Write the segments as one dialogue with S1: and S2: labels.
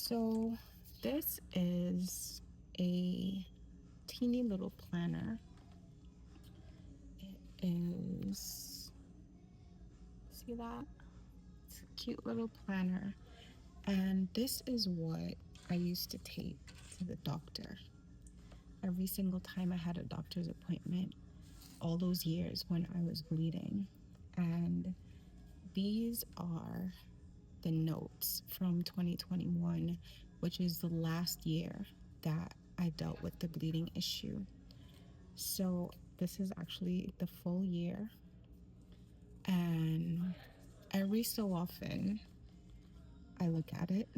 S1: So, this is a teeny little planner. It is, see that? It's a cute little planner. And this is what I used to take to the doctor every single time I had a doctor's appointment, all those years when I was bleeding. And these are the notes from 2021, which is the last year that I dealt with the bleeding issue. So this is actually the full year. And every so often, I look at it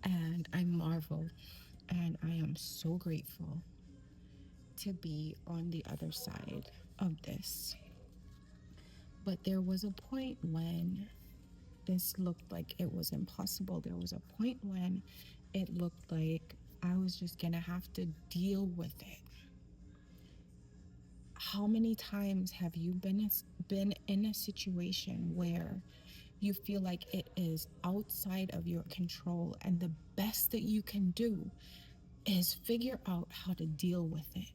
S1: and I marvel. And I am so grateful to be on the other side of this. But there was a point when this looked like it was impossible. There was a point when it looked like I was just going to have to deal with it. How many times have you been in a situation where you feel like it is outside of your control and the best that you can do is figure out how to deal with it?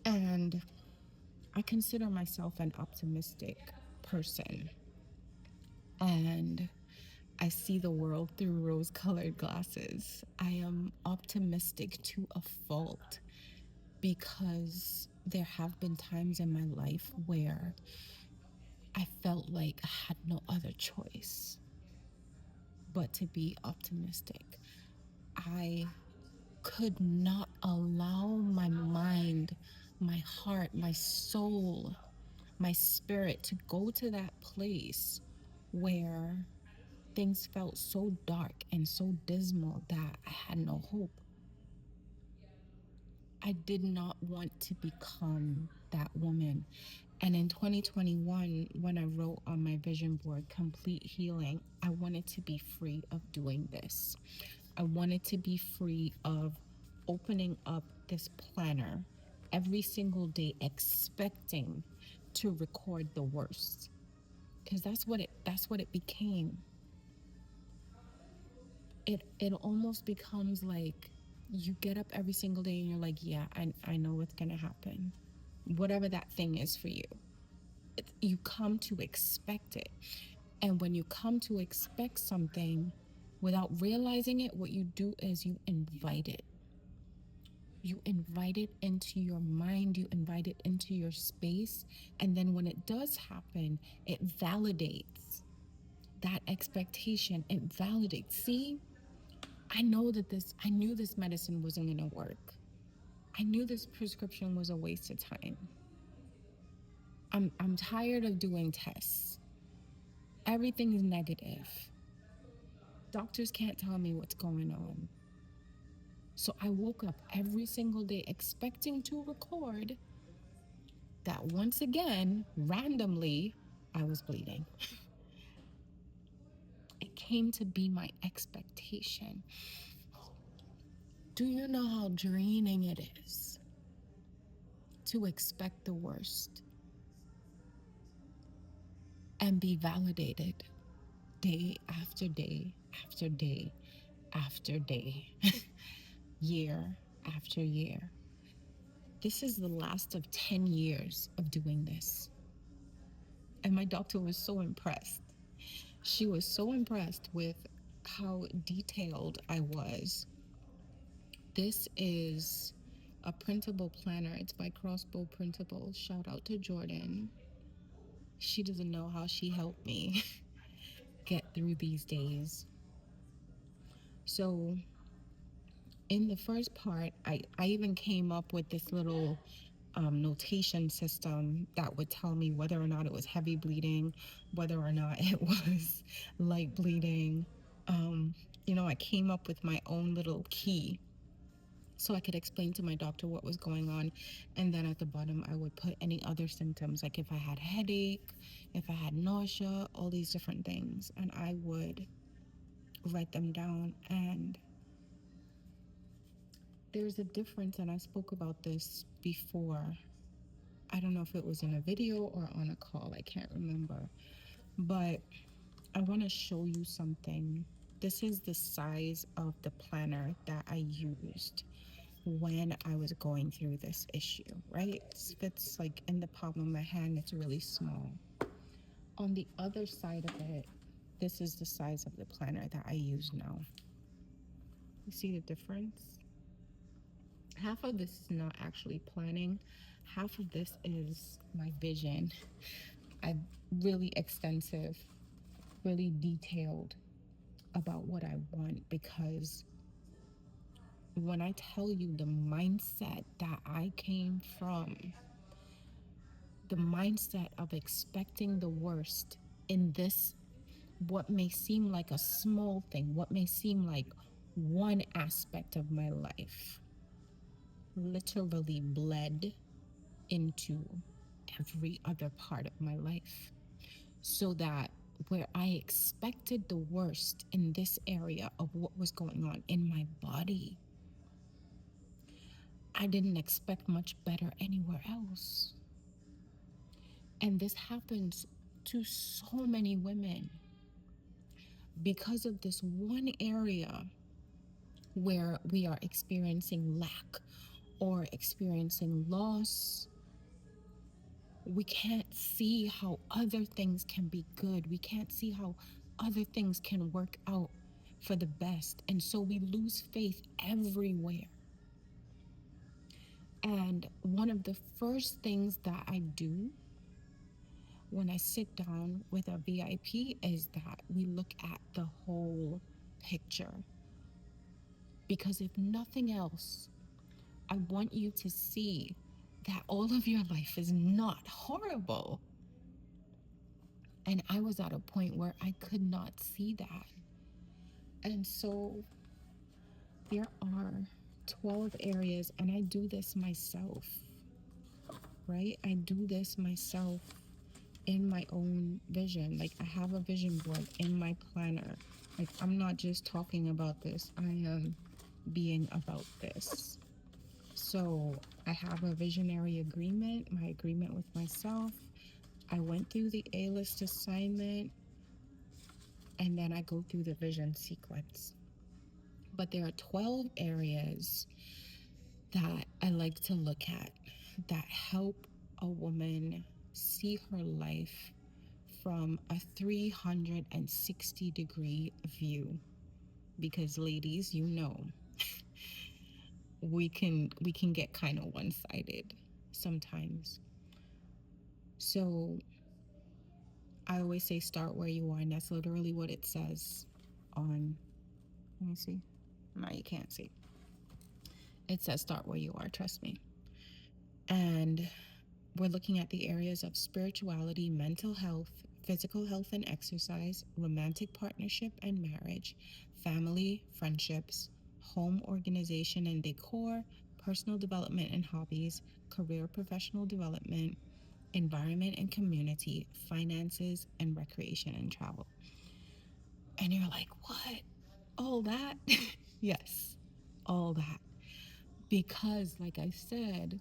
S1: And I consider myself an optimistic person, and I see the world through rose colored glasses. I am optimistic to a fault because there have been times in my life where I felt like I had no other choice but to be optimistic. I could not allow my mind, my heart, my soul, my spirit to go to that place where things felt so dark and so dismal that I had no hope. I did not want to become that woman. And in 2021, when I wrote on my vision board, complete healing, I wanted to be free of doing this. I wanted to be free of opening up this planner every single day, expecting to record the worst. Because that's what it became. It almost becomes like you get up every single day and you're like, yeah, I know what's gonna happen. Whatever that thing is for you. You come to expect it. And when you come to expect something without realizing it, what you do is you invite it. You invite it into your mind, you invite it into your space. And then when it does happen, it validates that expectation. It validates. See, I knew this medicine wasn't going to work. I knew this prescription was a waste of time. I'm tired of doing tests. Everything is negative. Doctors can't tell me what's going on. So I woke up every single day expecting to record that once again, randomly, I was bleeding. It came to be my expectation. Do you know how draining it is to expect the worst and be validated day after day after day after day, year after year? This is the last of 10 years of doing this. And my doctor was so impressed. She was so impressed with how detailed I was. This is a printable planner. It's by Crossbow Printable. Shout out to Jordan. She doesn't know how she helped me get through these days. So, in the first part, I even came up with this little notation system that would tell me whether or not it was heavy bleeding, whether or not it was light bleeding. Um, I came up with my own little key so I could explain to my doctor what was going on. And then at the bottom, I would put any other symptoms, like if I had headache, if I had nausea, all these different things. And I would write them down. And there's a difference, and I spoke about this before. I don't know if it was in a video or on a call, I can't remember. But I want to show you something. This is the size of the planner that I used when I was going through this issue, right? It fits like in the palm of my hand, it's really small. On the other side of it, this is the size of the planner that I use now. You see the difference? Half of this is not actually planning, half of this is my vision. I really extensive, really detailed about what I want, because when I tell you the mindset that I came from, the mindset of expecting the worst in this, what may seem like a small thing, what may seem like one aspect of my life, literally bled into every other part of my life. So that where I expected the worst in this area of what was going on in my body, I didn't expect much better anywhere else. And this happens to so many women because of this one area where we are experiencing lack or experiencing loss. We can't see how other things can be good. We can't see how other things can work out for the best. And so we lose faith everywhere. And one of the first things that I do when I sit down with a VIP is that we look at the whole picture. Because if nothing else, I want you to see that all of your life is not horrible. And I was at a point where I could not see that. And so there are 12 areas, and I do this myself, right? I do this myself in my own vision. Like, I have a vision board in my planner. Like, I'm not just talking about this, I am being about this. So I have a visionary agreement, my agreement with myself. I went through the A list assignment, and then I go through the vision sequence. But there are 12 areas that I like to look at that help a woman see her life from a 360-degree view. Because ladies, you know, we can get kind of one-sided sometimes. So I always say start where you are, and that's literally what it says on, let me see. No, you can't see. It says start where you are, trust me. And we're looking at the areas of spirituality, mental health, physical health and exercise, romantic partnership and marriage, family, friendships, home organization and decor, personal development and hobbies, career professional development, environment and community, finances, and recreation and travel. And you're like, what? All that? Yes, all that. Because, like I said,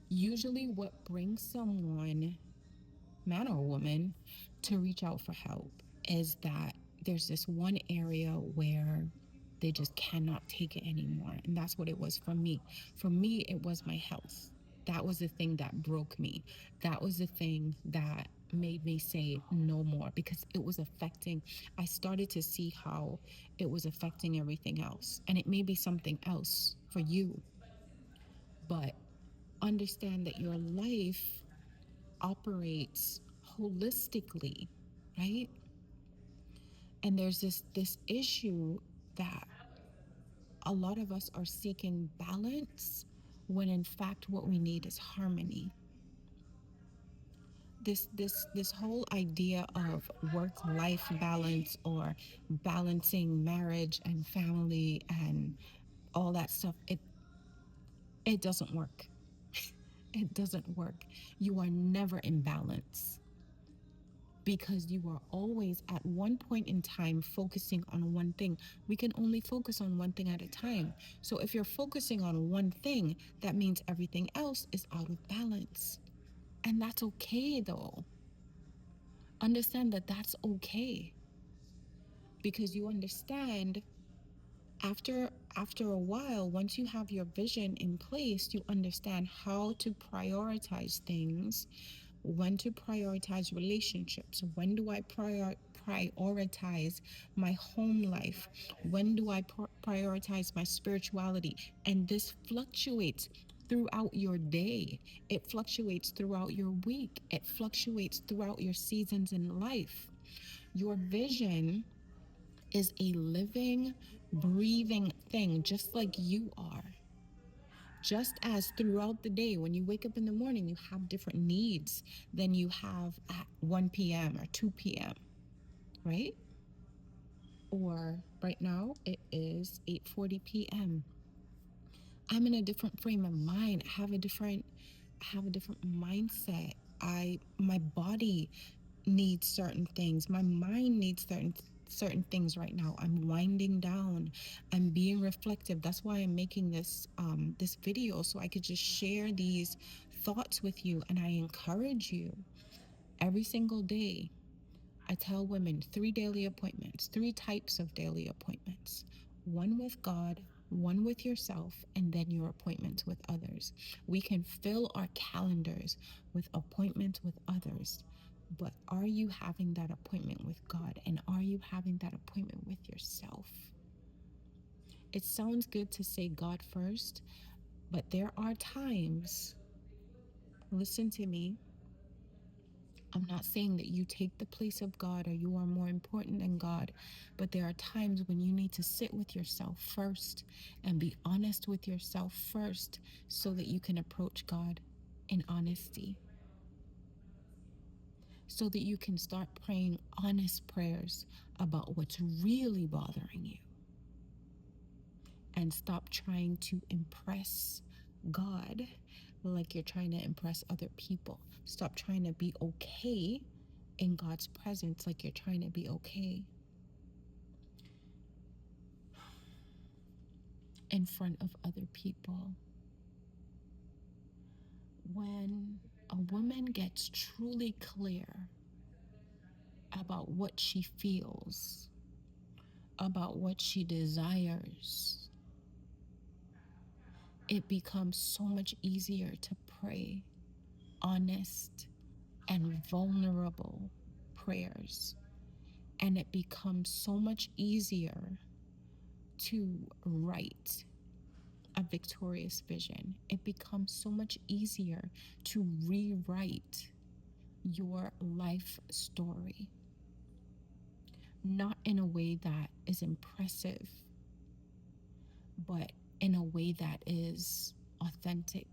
S1: usually what brings someone, man or woman, to reach out for help is that there's this one area where they just cannot take it anymore. And that's what it was for me. For me, it was my health. That was the thing that broke me. That was the thing that made me say no more, because it was affecting, I started to see how it was affecting everything else. And it may be something else for you, but understand that your life operates holistically, right? And there's this issue that a lot of us are seeking balance when in fact what we need is harmony. This whole idea of work life balance, or balancing marriage and family and all that stuff, it doesn't work. It doesn't work. You are never in balance, because you are always at one point in time focusing on one thing. We can only focus on one thing at a time. So if you're focusing on one thing, that means everything else is out of balance. And that's okay though. Understand that that's okay, because you understand after after a while, once you have your vision in place, you understand how to prioritize things, when to prioritize relationships, when do I prioritize my home life, when do I prioritize my spirituality. And this fluctuates throughout your day, it fluctuates throughout your week, it fluctuates throughout your seasons in life. Your vision is a living, breathing thing, just like you are. Just as throughout the day, when you wake up in the morning, you have different needs than you have at 1 p.m. or 2 p.m., right? Or right now, it is 8:40 p.m. I'm in a different frame of mind. I have a different mindset. My body needs certain things. My mind needs certain things right now. I'm winding down. I'm being reflective. That's why I'm making this video, so I could just share these thoughts with you. And I encourage you every single day. I tell women 3 daily appointments, 3 types of daily appointments: one with God, one with yourself, and then your appointments with others. We can fill our calendars with appointments with others, but are you having that appointment with God? And are you having that appointment with yourself? It sounds good to say God first, but there are times, listen to me, I'm not saying that you take the place of God or you are more important than God, but there are times when you need to sit with yourself first and be honest with yourself first so that you can approach God in honesty, so that you can start praying honest prayers about what's really bothering you, and stop trying to impress God like you're trying to impress other people. Stop trying to be okay in God's presence like you're trying to be okay in front of other people. When a woman gets truly clear about what she feels, about what she desires, it becomes so much easier to pray honest and vulnerable prayers. And it becomes so much easier to write a victorious vision. It becomes so much easier to rewrite your life story, not in a way that is impressive, but in a way that is authentic,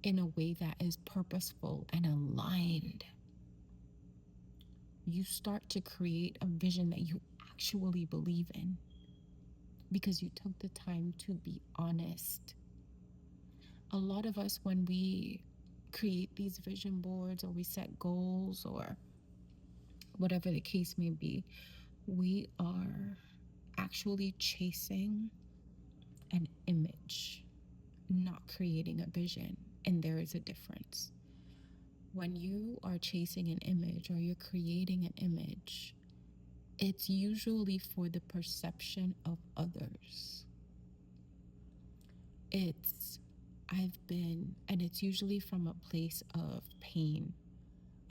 S1: in a way that is purposeful and aligned. You start to create a vision that you actually believe in because you took the time to be honest. A lot of us, when we create these vision boards or we set goals or whatever the case may be, we are actually chasing an image, not creating a vision. And there is a difference. When you are chasing an image or you're creating an image, it's usually for the perception of others. And it's usually from a place of pain,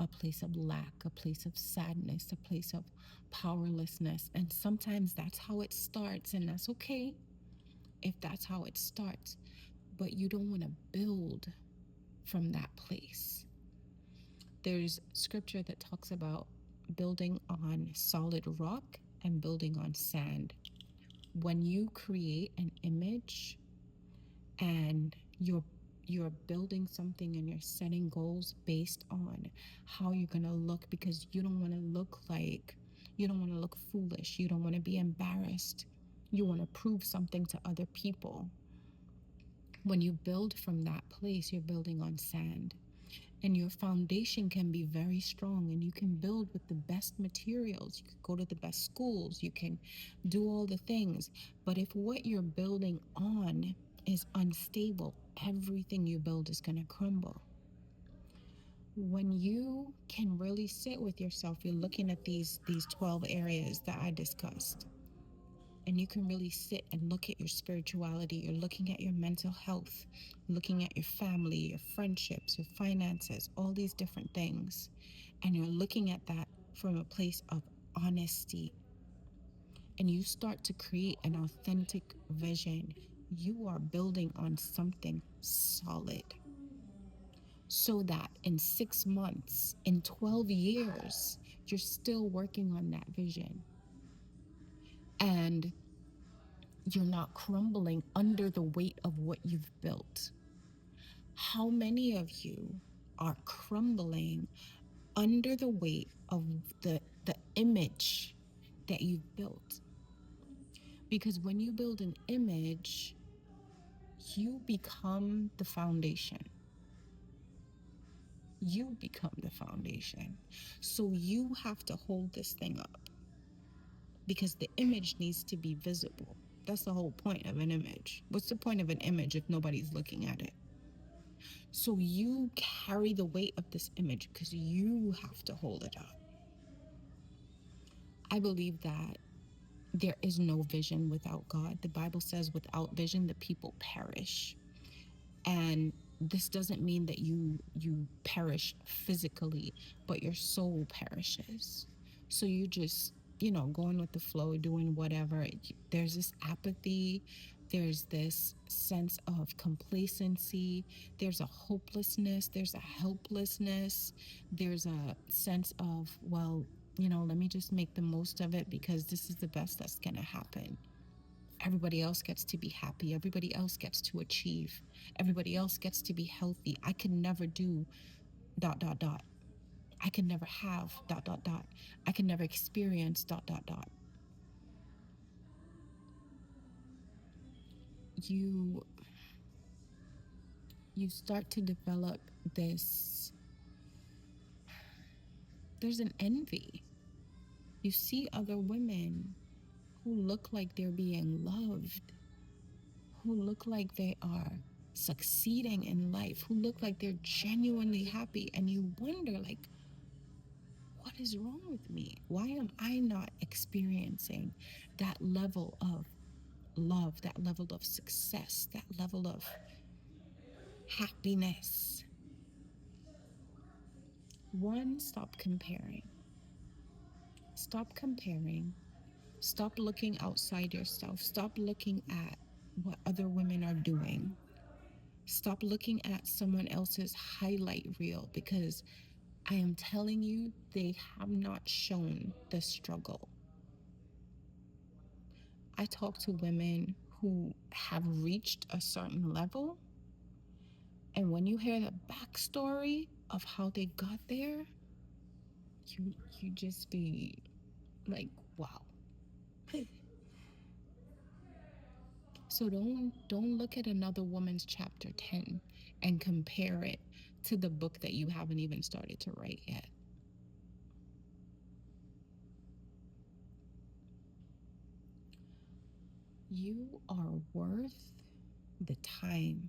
S1: a place of lack, a place of sadness, a place of powerlessness. And sometimes that's how it starts, and that's okay if that's how it starts. But you don't want to build from that place. There's scripture that talks about building on solid rock and building on sand. When you create an image and you're building something and you're setting goals based on how you're going to look, because you don't want to look foolish, you don't want to be embarrassed, you want to prove something to other people. When you build from that place, you're building on sand, and your foundation can be very strong, and you can build with the best materials, you can go to the best schools, you can do all the things. But if what you're building on is unstable, everything you build is going to crumble. When you can really sit with yourself, you're looking at these 12 areas that I discussed, and you can really sit and look at your spirituality, you're looking at your mental health, looking at your family, your friendships, your finances, all these different things, and you're looking at that from a place of honesty, and you start to create an authentic vision, you are building on something solid, so that in 6 months, in 12 years, you're still working on that vision. And you're not crumbling under the weight of what you've built. How many of you are crumbling under the weight of the image that you've built? Because when you build an image, you become the foundation. You become the foundation. So you have to hold this thing up, because the image needs to be visible. That's the whole point of an image. What's the point of an image if nobody's looking at it? So you carry the weight of this image because you have to hold it up. I believe that there is no vision without God. The Bible says, without vision, the people perish. And this doesn't mean that you perish physically, but your soul perishes. So you just, going with the flow, doing whatever. There's this apathy, there's this sense of complacency, there's a hopelessness, there's a helplessness, there's a sense of, well, let me just make the most of it because this is the best that's going to happen. Everybody else gets to be happy. Everybody else gets to achieve. Everybody else gets to be healthy. I can never do ... I can never have ... I can never experience ... You you start to develop this, there's an envy. You see other women who look like they're being loved, who look like they are succeeding in life, who look like they're genuinely happy, and you wonder, like, what is wrong with me? Why am I not experiencing that level of love, that level of success, that level of happiness? One, stop comparing. Stop comparing. Stop looking outside yourself. Stop looking at what other women are doing. Stop looking at someone else's highlight reel, because I am telling you, they have not shown the struggle. I talk to women who have reached a certain level, and when you hear the backstory of how they got there, you just be like, wow. So don't look at another woman's chapter 10 and compare it to the book that you haven't even started to write yet. You are worth the time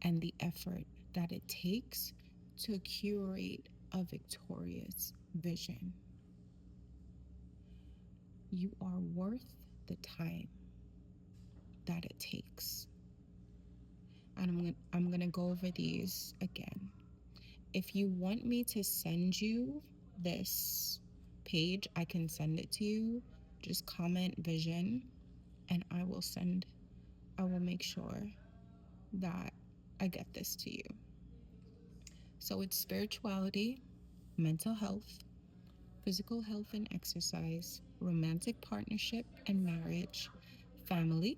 S1: and the effort that it takes to curate a victorious vision. You are worth the time that it takes. And I'm going to go over these again. If you want me to send you this page, I can send it to you. Just comment vision, and I will make sure that I get this to you. So it's spirituality, mental health, physical health and exercise, romantic partnership and marriage, family,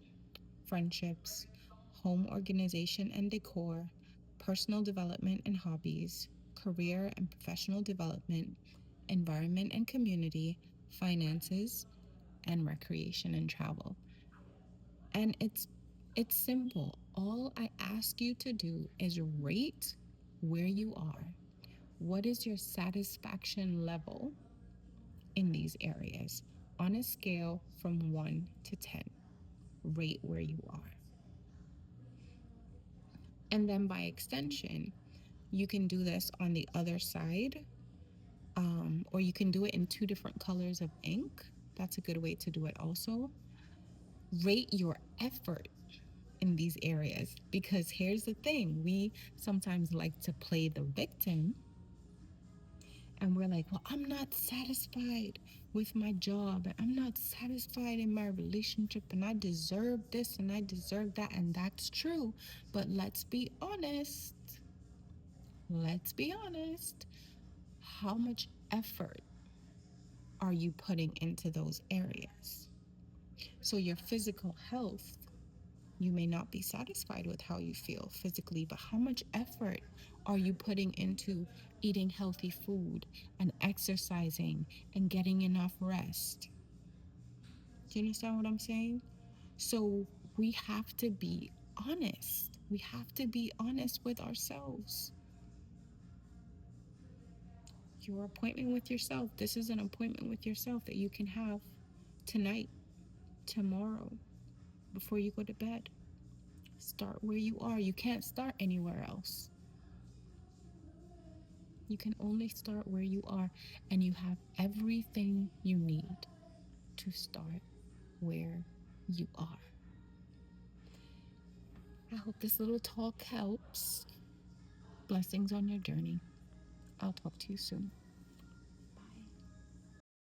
S1: friendships, home organization and decor, personal development and hobbies, career and professional development, environment and community, finances, and recreation and travel. And it's simple. All I ask you to do is rate where you are. What is your satisfaction level in these areas on a scale from 1 to 10? Rate where you are. And then by extension, You can do this on the other side, or you can do it in two different colors of ink. That's a good way to do it also. Rate your effort in these areas, because here's the thing, we sometimes like to play the victim, and we're like, well, I'm not satisfied with my job, and I'm not satisfied in my relationship, and I deserve this and I deserve that. And that's true. But let's be honest. Let's be honest. How much effort are you putting into those areas? So, your physical health, you may not be satisfied with how you feel physically, but how much effort are you putting into eating healthy food and exercising and getting enough rest? Do you understand what I'm saying? So we have to be honest. We have to be honest with ourselves. Your appointment with yourself, this is an appointment with yourself that you can have tonight, tomorrow, before you go to bed. Start where you are. You can't start anywhere else. You can only start where you are, and you have everything you need to start where you are. I hope this little talk helps. Blessings on your journey. I'll talk to you soon.